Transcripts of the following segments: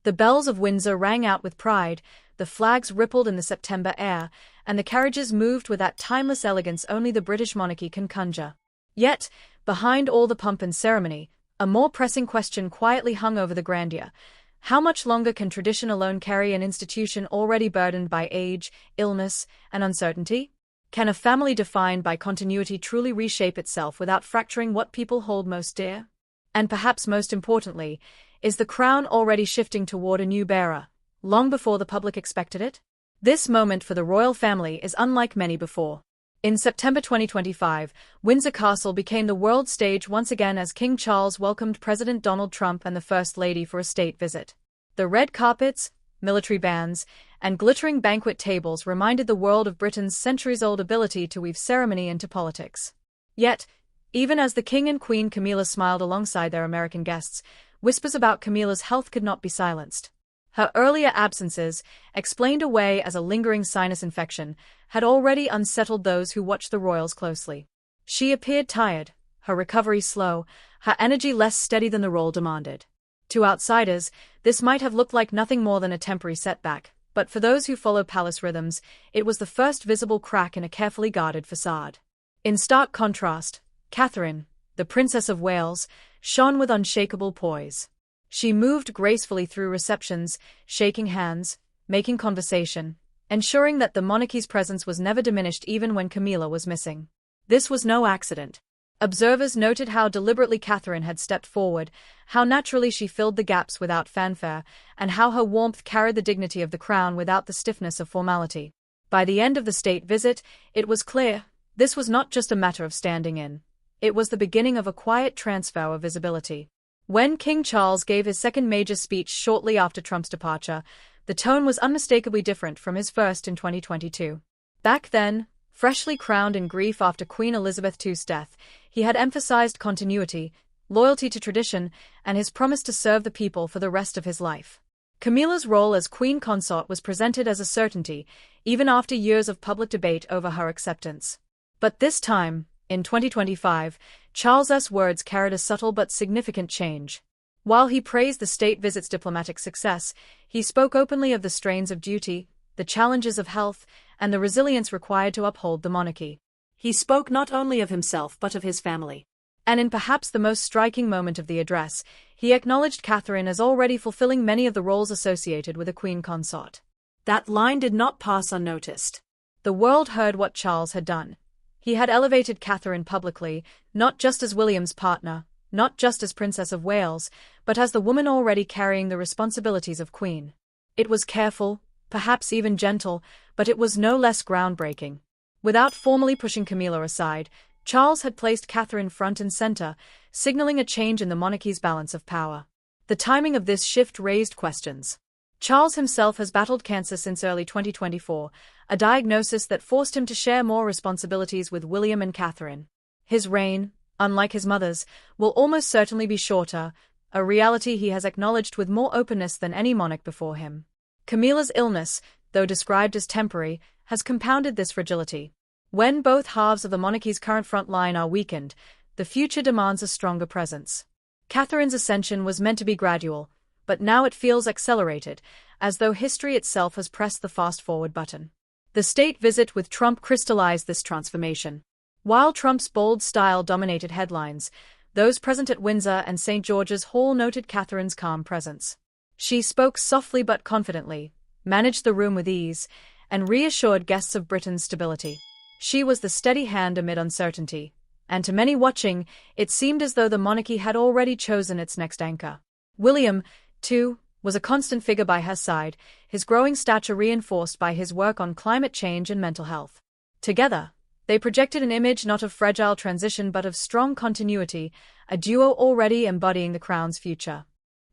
The bells of Windsor rang out with pride, the flags rippled in the September air, and the carriages moved with that timeless elegance only the British monarchy can conjure. Yet, behind all the pomp and ceremony, a more pressing question quietly hung over the grandeur. How much longer can tradition alone carry an institution already burdened by age, illness, and uncertainty? Can a family defined by continuity truly reshape itself without fracturing what people hold most dear? And perhaps most importantly, is the crown already shifting toward a new bearer, long before the public expected it? This moment for the royal family is unlike many before. In September 2025, Windsor Castle became the world stage once again as King Charles welcomed President Donald Trump and the First Lady for a state visit. The red carpets, military bands, and glittering banquet tables reminded the world of Britain's centuries-old ability to weave ceremony into politics. Yet, even as the King and Queen Camilla smiled alongside their American guests, whispers about Camilla's health could not be silenced. Her earlier absences, explained away as a lingering sinus infection, had already unsettled those who watched the royals closely. She appeared tired, her recovery slow, her energy less steady than the role demanded. To outsiders, this might have looked like nothing more than a temporary setback, but for those who follow palace rhythms, it was the first visible crack in a carefully guarded facade. In stark contrast, Catherine, the Princess of Wales, shone with unshakable poise. She moved gracefully through receptions, shaking hands, making conversation, ensuring that the monarchy's presence was never diminished even when Camilla was missing. This was no accident. Observers noted how deliberately Catherine had stepped forward, how naturally she filled the gaps without fanfare, and how her warmth carried the dignity of the crown without the stiffness of formality. By the end of the state visit, it was clear, this was not just a matter of standing in. It was the beginning of a quiet transfer of visibility. When King Charles gave his second major speech shortly after Trump's departure, the tone was unmistakably different from his first in 2022. Back then, freshly crowned in grief after Queen Elizabeth II's death, he had emphasized continuity, loyalty to tradition, and his promise to serve the people for the rest of his life. Camilla's role as Queen Consort was presented as a certainty, even after years of public debate over her acceptance. But this time, in 2025, Charles's words carried a subtle but significant change. While he praised the state visit's diplomatic success, he spoke openly of the strains of duty, the challenges of health, and the resilience required to uphold the monarchy. He spoke not only of himself but of his family. And in perhaps the most striking moment of the address, he acknowledged Catherine as already fulfilling many of the roles associated with a queen consort. That line did not pass unnoticed. The world heard what Charles had done. He had elevated Catherine publicly, not just as William's partner, not just as Princess of Wales, but as the woman already carrying the responsibilities of queen. It was careful, perhaps even gentle, but it was no less groundbreaking. Without formally pushing Camilla aside, Charles had placed Catherine front and center, signaling a change in the monarchy's balance of power. The timing of this shift raised questions. Charles himself has battled cancer since early 2024, a diagnosis that forced him to share more responsibilities with William and Catherine. His reign, unlike his mother's, will almost certainly be shorter, a reality he has acknowledged with more openness than any monarch before him. Camilla's illness, though described as temporary, has compounded this fragility. When both halves of the monarchy's current front line are weakened, the future demands a stronger presence. Catherine's ascension was meant to be gradual, but now it feels accelerated, as though history itself has pressed the fast-forward button. The state visit with Trump crystallized this transformation. While Trump's bold style dominated headlines, those present at Windsor and St. George's Hall noted Catherine's calm presence. She spoke softly but confidently, managed the room with ease, and reassured guests of Britain's stability. She was the steady hand amid uncertainty, and to many watching, it seemed as though the monarchy had already chosen its next anchor. William, too, was a constant figure by her side, his growing stature reinforced by his work on climate change and mental health. Together, they projected an image not of fragile transition but of strong continuity, a duo already embodying the crown's future.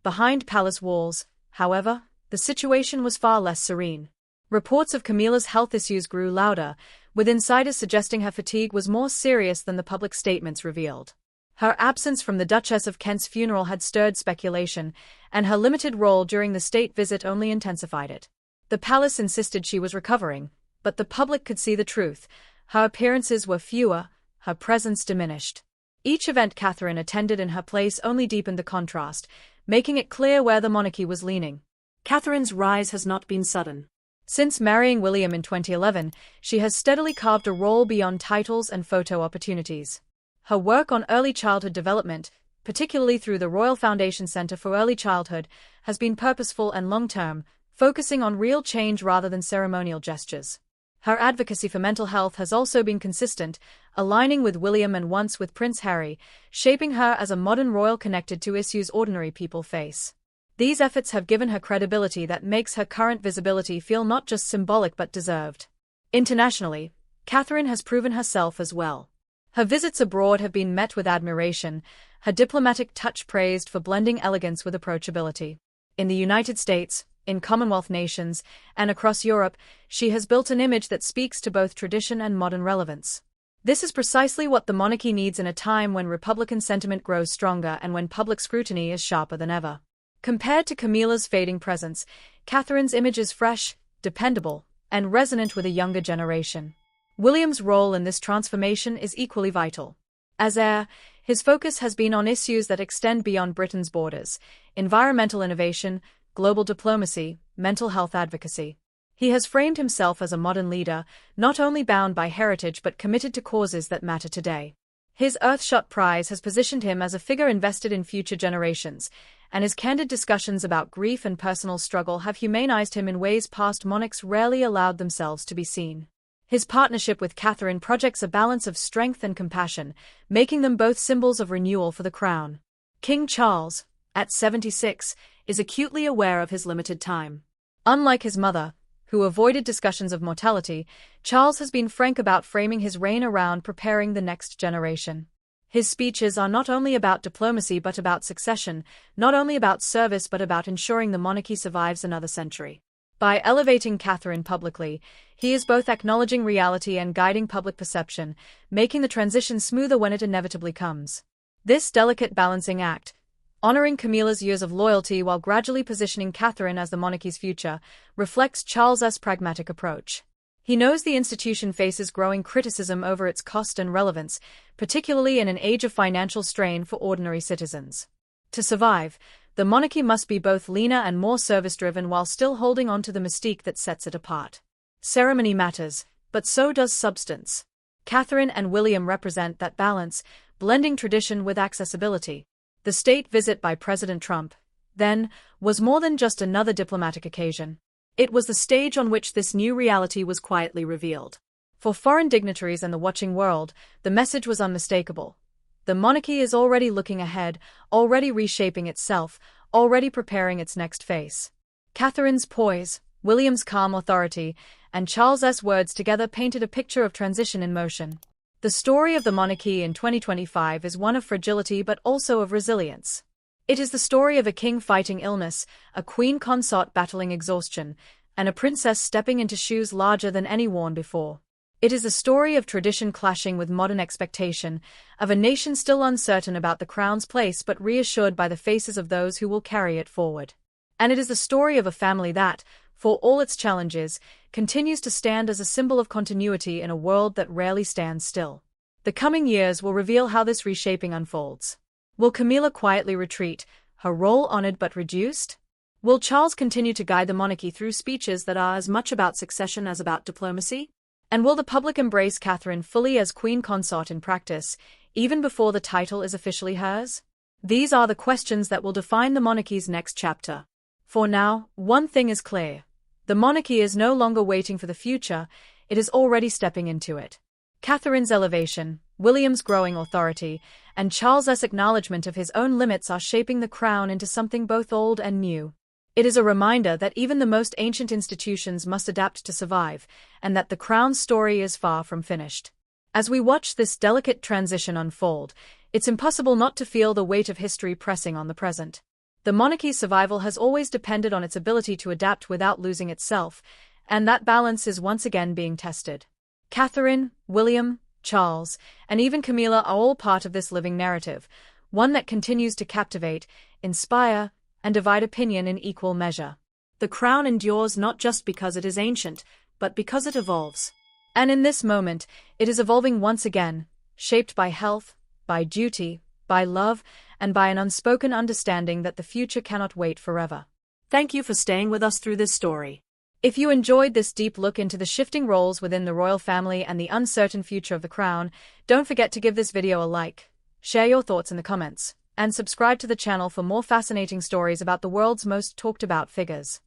Behind palace walls, however, the situation was far less serene. Reports of Camilla's health issues grew louder, with insiders suggesting her fatigue was more serious than the public statements revealed. Her absence from the Duchess of Kent's funeral had stirred speculation, and her limited role during the state visit only intensified it. The palace insisted she was recovering, but the public could see the truth. Her appearances were fewer, her presence diminished. Each event Catherine attended in her place only deepened the contrast, making it clear where the monarchy was leaning. Catherine's rise has not been sudden. Since marrying William in 2011, she has steadily carved a role beyond titles and photo opportunities. Her work on early childhood development, particularly through the Royal Foundation Centre for Early Childhood, has been purposeful and long-term, focusing on real change rather than ceremonial gestures. Her advocacy for mental health has also been consistent, aligning with William and once with Prince Harry, shaping her as a modern royal connected to issues ordinary people face. These efforts have given her credibility that makes her current visibility feel not just symbolic but deserved. Internationally, Catherine has proven herself as well. Her visits abroad have been met with admiration, her diplomatic touch praised for blending elegance with approachability. In the United States, in Commonwealth nations, and across Europe, she has built an image that speaks to both tradition and modern relevance. This is precisely what the monarchy needs in a time when Republican sentiment grows stronger and when public scrutiny is sharper than ever. Compared to Camilla's fading presence, Catherine's image is fresh, dependable, and resonant with a younger generation. William's role in this transformation is equally vital. As heir, his focus has been on issues that extend beyond Britain's borders: environmental innovation, global diplomacy, mental health advocacy. He has framed himself as a modern leader, not only bound by heritage but committed to causes that matter today. His Earthshot Prize has positioned him as a figure invested in future generations, and his candid discussions about grief and personal struggle have humanized him in ways past monarchs rarely allowed themselves to be seen. His partnership with Catherine projects a balance of strength and compassion, making them both symbols of renewal for the crown. King Charles, at 76, is acutely aware of his limited time. Unlike his mother, who avoided discussions of mortality, Charles has been frank about framing his reign around preparing the next generation. His speeches are not only about diplomacy but about succession, not only about service but about ensuring the monarchy survives another century. By elevating Catherine publicly, he is both acknowledging reality and guiding public perception, making the transition smoother when it inevitably comes. This delicate balancing act, honoring Camilla's years of loyalty while gradually positioning Catherine as the monarchy's future, reflects Charles's pragmatic approach. He knows the institution faces growing criticism over its cost and relevance, particularly in an age of financial strain for ordinary citizens. To survive, the monarchy must be both leaner and more service-driven while still holding on to the mystique that sets it apart. Ceremony matters, but so does substance. Catherine and William represent that balance, blending tradition with accessibility. The state visit by President Trump, then, was more than just another diplomatic occasion. It was the stage on which this new reality was quietly revealed. For foreign dignitaries and the watching world, the message was unmistakable. The monarchy is already looking ahead, already reshaping itself, already preparing its next phase. Catherine's poise, William's calm authority, and Charles's words together painted a picture of transition in motion. The story of the monarchy in 2025 is one of fragility but also of resilience. It is the story of a king fighting illness, a queen consort battling exhaustion, and a princess stepping into shoes larger than any worn before. It is a story of tradition clashing with modern expectation, of a nation still uncertain about the crown's place but reassured by the faces of those who will carry it forward. And it is the story of a family that, for all its challenges, continues to stand as a symbol of continuity in a world that rarely stands still. The coming years will reveal how this reshaping unfolds. Will Camilla quietly retreat, her role honored but reduced? Will Charles continue to guide the monarchy through speeches that are as much about succession as about diplomacy? And will the public embrace Catherine fully as queen consort in practice, even before the title is officially hers? These are the questions that will define the monarchy's next chapter. For now, one thing is clear. The monarchy is no longer waiting for the future, it is already stepping into it. Catherine's elevation, William's growing authority, and Charles's acknowledgement of his own limits are shaping the crown into something both old and new. It is a reminder that even the most ancient institutions must adapt to survive, and that the crown's story is far from finished. As we watch this delicate transition unfold, it's impossible not to feel the weight of history pressing on the present. The monarchy's survival has always depended on its ability to adapt without losing itself, and that balance is once again being tested. Catherine, William, Charles, and even Camilla are all part of this living narrative, one that continues to captivate, inspire, and divide opinion in equal measure. The crown endures not just because it is ancient, but because it evolves. And in this moment, it is evolving once again, shaped by health, by duty, by love, and by an unspoken understanding that the future cannot wait forever. Thank you for staying with us through this story. If you enjoyed this deep look into the shifting roles within the royal family and the uncertain future of the crown, don't forget to give this video a like, share your thoughts in the comments, and subscribe to the channel for more fascinating stories about the world's most talked about figures.